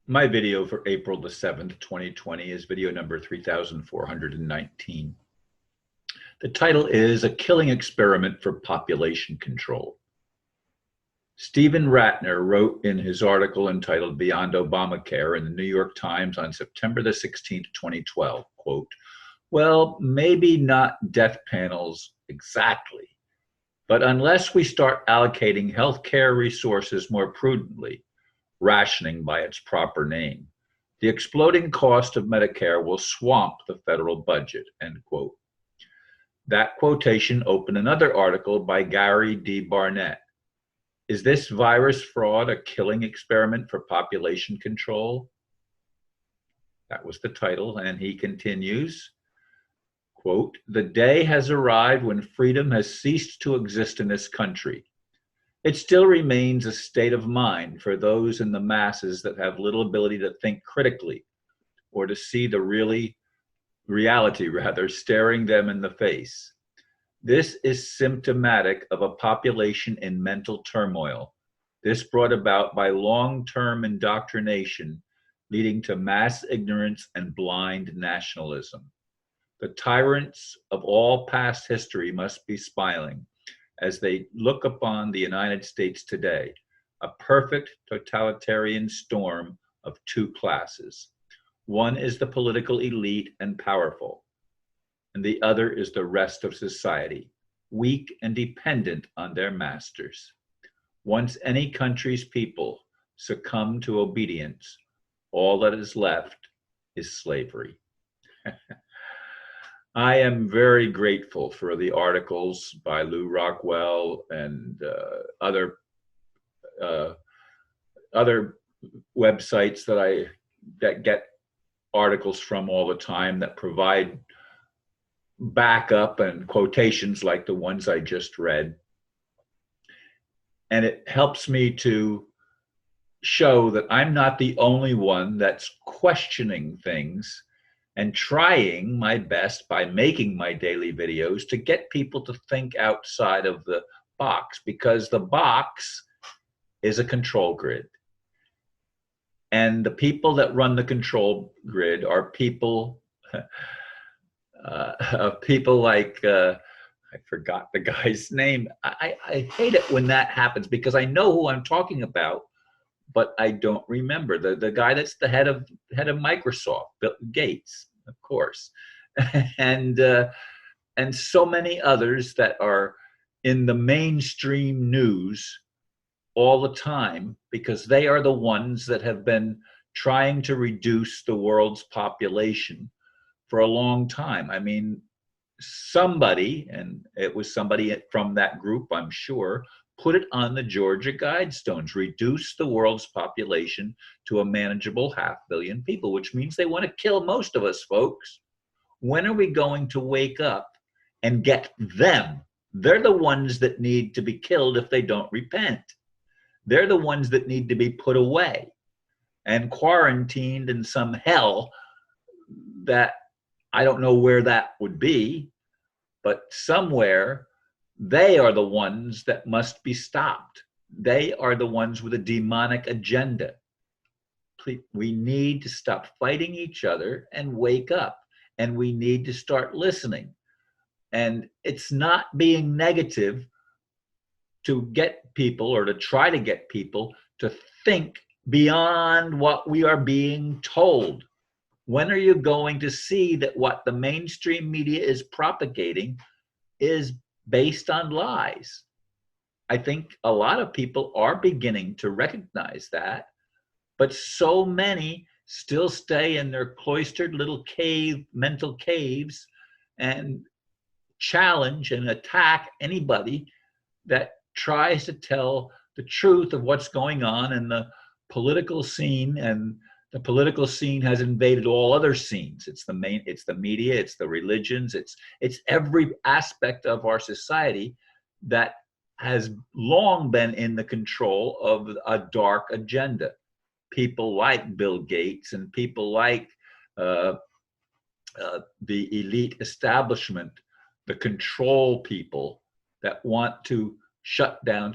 My video for April the 7th, 2020 is video number 3419. The title is A Killing Experiment for Population Control. Stephen Rattner wrote in his article entitled Beyond Obamacare in the New York Times on September the 16th, 2012, quote, well, maybe not death panels exactly, but unless we start allocating healthcare resources more prudently, rationing by its proper name, the exploding cost of Medicare will swamp the federal budget, end quote. That quotation opened another article by Gary D. Barnett. Is this virus fraud a killing experiment for population control? That was the title, and he continues, quote, the day has arrived when freedom has ceased to exist in this country. It still remains a state of mind for those in the masses that have little ability to think critically or to see the reality staring them in the face. This is symptomatic of a population in mental turmoil. This brought about by long-term indoctrination, leading to mass ignorance and blind nationalism. The tyrants of all past history must be smiling as they look upon the United States today, a perfect totalitarian storm of two classes. One is the political elite and powerful, and the other is the rest of society, weak and dependent on their masters. Once any country's people succumb to obedience, all that is left is slavery. I am very grateful for the articles by Lou Rockwell and other websites that get articles from all the time that provide backup and quotations like the ones I just read. And it helps me to show that I'm not the only one that's questioning things and trying my best by making my daily videos to get people to think outside of the box, because the box is a control grid. And the people that run the control grid are people, people like, I forgot the guy's name. I hate it when that happens because I know who I'm talking about, but I don't remember the guy that's the head of Microsoft, Bill Gates, of course, and so many others that are in the mainstream news all the time, because they are the ones that have been trying to reduce the world's population for a long time. I mean, somebody, and it was somebody from that group, I'm sure, put it on the Georgia Guidestones, reduce the world's population to a manageable 500 million people, which means they want to kill most of us, folks. When are we going to wake up and get them? They're the ones that need to be killed if they don't repent. They're the ones that need to be put away and quarantined in some hell that I don't know where that would be, but somewhere. They are the ones that must be stopped. They are the ones with a demonic agenda. We need to stop fighting each other and wake up. And we need to start listening. And it's not being negative to get people, or to try to get people to think beyond what we are being told. When are you going to see that what the mainstream media is propagating is based on lies? I think a lot of people are beginning to recognize that, but so many still stay in their cloistered little mental caves, and challenge and attack anybody that tries to tell the truth of what's going on in the political scene. And the political scene has invaded all other scenes. It's the media, it's the religions, it's every aspect of our society that has long been in the control of a dark agenda. People like Bill Gates and people like the elite establishment, the control people that want to shut down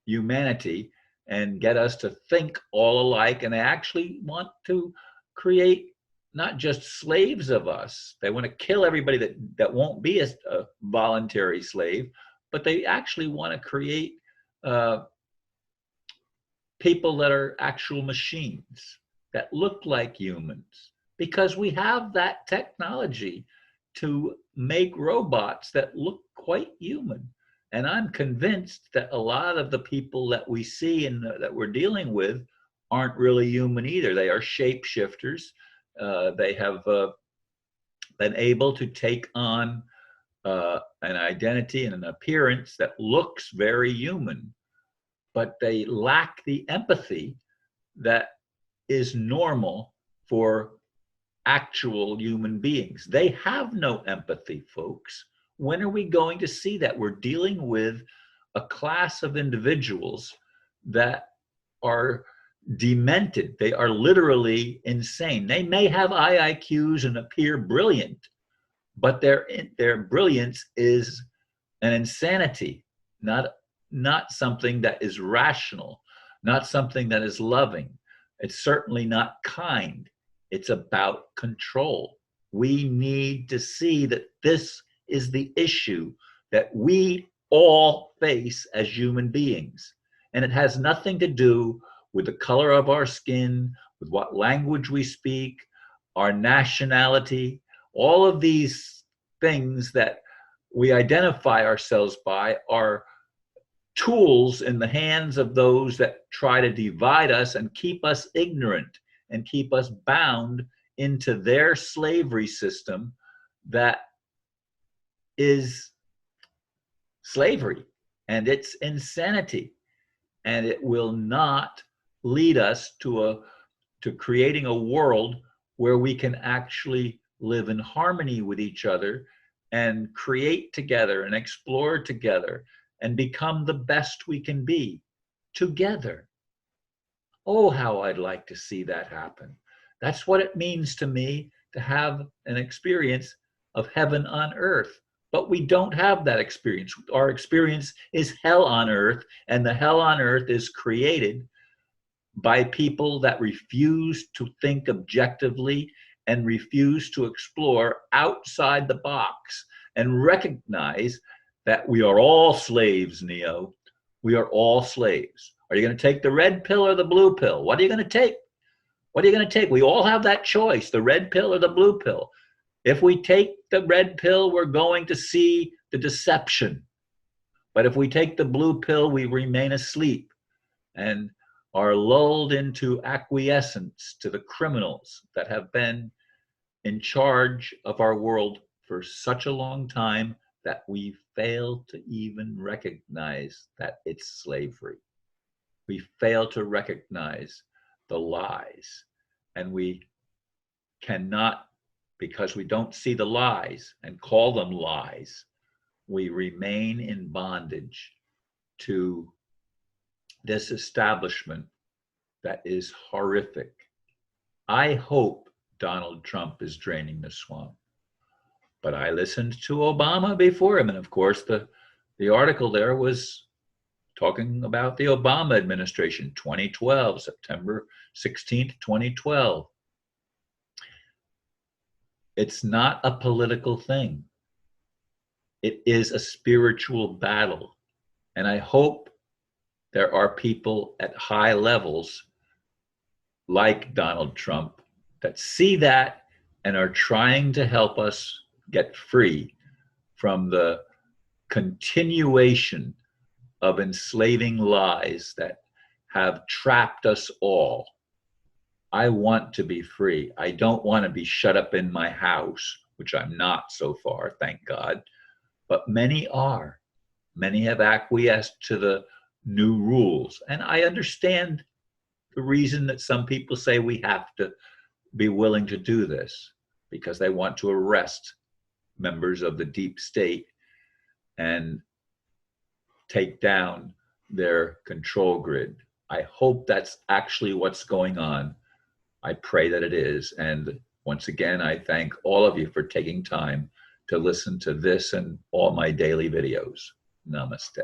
humanity and get us to think all alike. And they actually want to create not just slaves of us. They want to kill everybody that won't be a voluntary slave, but they actually want to create people that are actual machines that look like humans, because we have that technology to make robots that look quite human. And I'm convinced that a lot of the people that we see and that we're dealing with aren't really human either. They are shapeshifters. They have been able to take on an identity and an appearance that looks very human, but they lack the empathy that is normal for actual human beings. They have no empathy, folks. When are we going to see that? We're dealing with a class of individuals that are demented. They are literally insane. They may have IIQs and appear brilliant, but their brilliance is an insanity, not something that is rational, not something that is loving. It's certainly not kind. It's about control. We need to see that this is the issue that we all face as human beings. And it has nothing to do with the color of our skin, with what language we speak, our nationality, all of these things that we identify ourselves by are tools in the hands of those that try to divide us and keep us ignorant and keep us bound into their slavery system that is slavery, and it's insanity, and it will not lead us to creating a world where we can actually live in harmony with each other and create together and explore together and become the best we can be together. Oh, how I'd like to see that happen. That's what it means to me to have an experience of heaven on earth. But we don't have that experience. Our experience is hell on earth, and the hell on earth is created by people that refuse to think objectively and refuse to explore outside the box and recognize that we are all slaves, Neo. We are all slaves. Are you going to take the red pill or the blue pill? What are you going to take? What are you going to take? We all have that choice, the red pill or the blue pill. If we take the red pill, we're going to see the deception. But if we take the blue pill, we remain asleep and are lulled into acquiescence to the criminals that have been in charge of our world for such a long time that we fail to even recognize that it's slavery. We fail to recognize the lies, and we cannot, because we don't see the lies and call them lies, we remain in bondage to this establishment that is horrific. I hope Donald Trump is draining the swamp. But I listened to Obama before him, and of course the article there was talking about the Obama administration, 2012, September 16th, 2012. It's not a political thing. It is a spiritual battle. And I hope there are people at high levels like Donald Trump that see that and are trying to help us get free from the continuation of enslaving lies that have trapped us all. I want to be free. I don't want to be shut up in my house, which I'm not so far, thank God. But many are. Many have acquiesced to the new rules. And I understand the reason that some people say we have to be willing to do this, because they want to arrest members of the deep state and take down their control grid. I hope that's actually what's going on. I pray that it is. And once again, I thank all of you for taking time to listen to this and all my daily videos. Namaste.